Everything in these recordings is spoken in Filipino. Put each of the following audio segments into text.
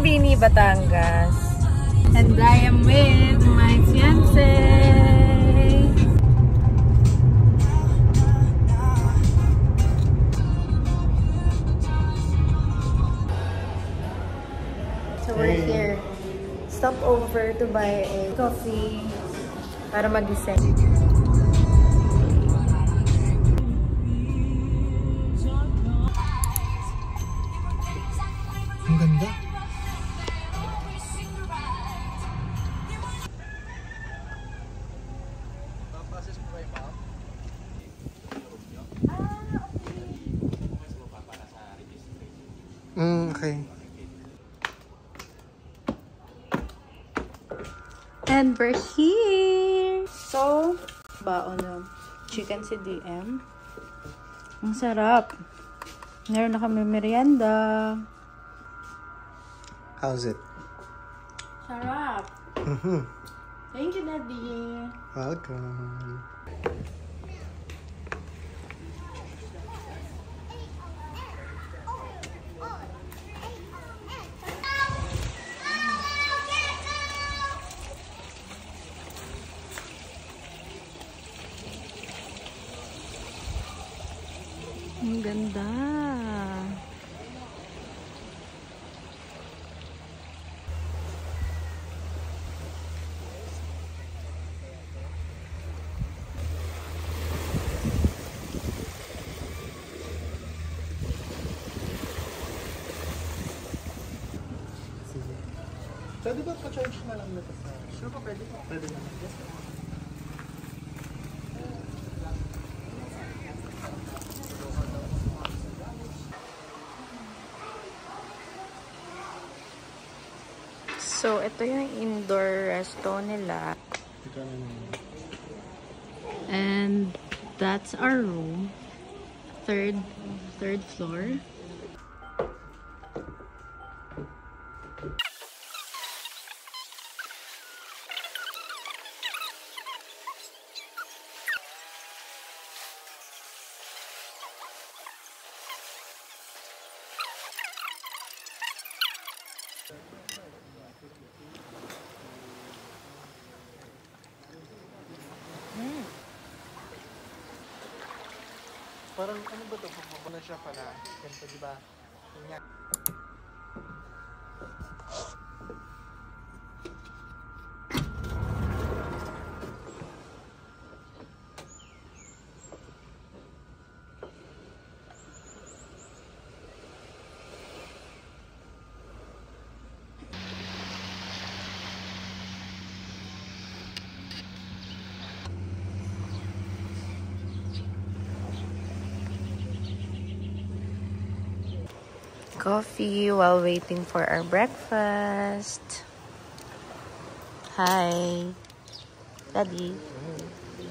Pini, Batangas. And I am with my fiancé. So we're here. Stop over to buy a coffee para magising. Ang ganda. Okay. And we're here. So, baon na chicken si DM. Ang sarap. Meron na kami merienda. How's it? Sarap. Thank you, Daddy. Welcome. Ang ganda. Pwede ba pa-charge na lang nito sa... Sure pa, pwede pa. Pwede naman. Yes. So, ito yung indoor resto nila. And that's our room. Third floor. Parang ano ba ito? Bumaba na siya pala. Ganito, di ba? Ganyan. Coffee while waiting for our breakfast. Hi. Daddy.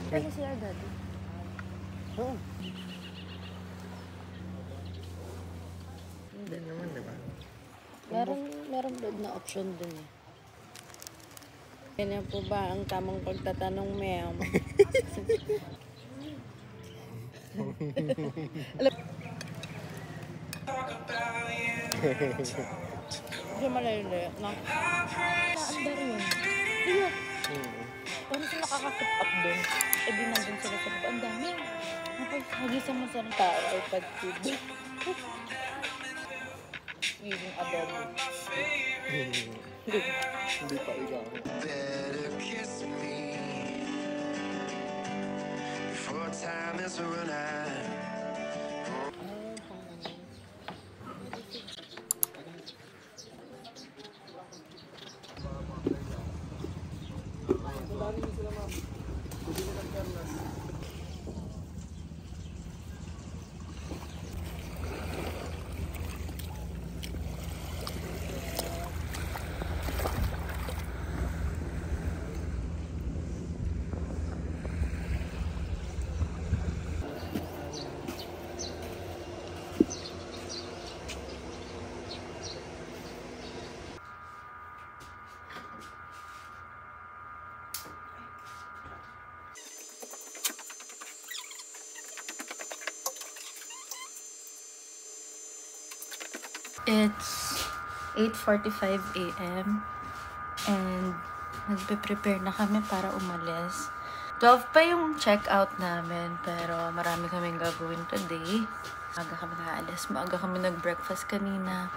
Kasi siya, Daddy. Oh. Hindi naman, di ba? Meron doon na option dun eh. Kanya po ba ang tamang pagtatanong, ma'am? Hindi malayo-layo, no? Naandar yun. Iya. Paano sila nakaka-keep up dun? Eh di nandun sila sa baba. Ang dami. Hagisan mo sa tao ay pag-tube. Yung adobo. Hindi pa ikaw. Better kiss me before time is run out. It's 8:45 a.m. And nagpe-prepare na kami para umalis. 12 pa yung check-out namin, pero marami kaming gagawin today. Maaga kami nakaalis. Maaga kami nag-breakfast kanina.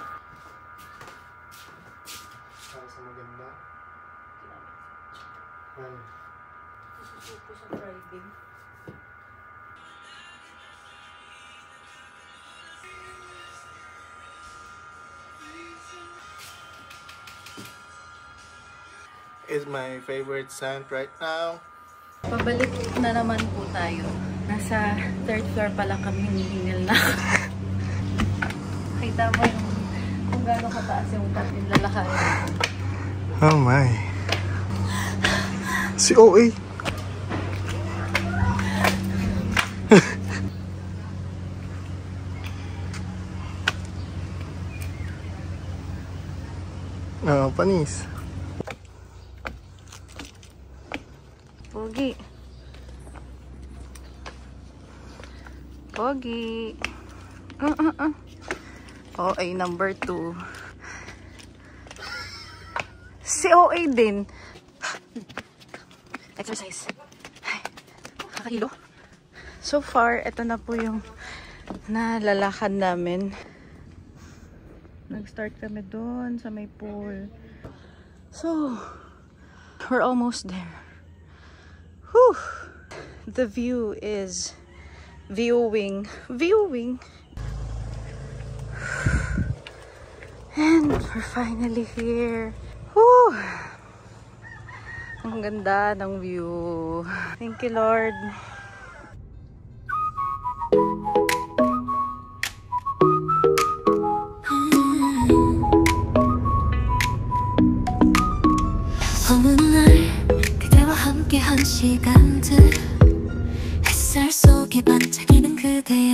Para sa maganda. Susuko sa Friday. Is my favorite scent right now. Pabalik na naman po tayo. Nasa 3rd floor pa lang kami, hinihingil na. Kita mo yung kung gaano kataas yung patin lalakarin. Oh my. Si OA. Oh, panis. Pogi. Pogi. OA number 2. Si OA din. Exercise. Ay, kakahilo. So far, ito na po yung nalalakad namin. Nag-start kami doon sa may pool. So, we're almost there. Whew. The view is viewing. And we're finally here. Whew. Ang ganda ng view. Thank you, Lord. 어느 날 그대와 함께한 시간들 햇살 속에 반짝이는 그대의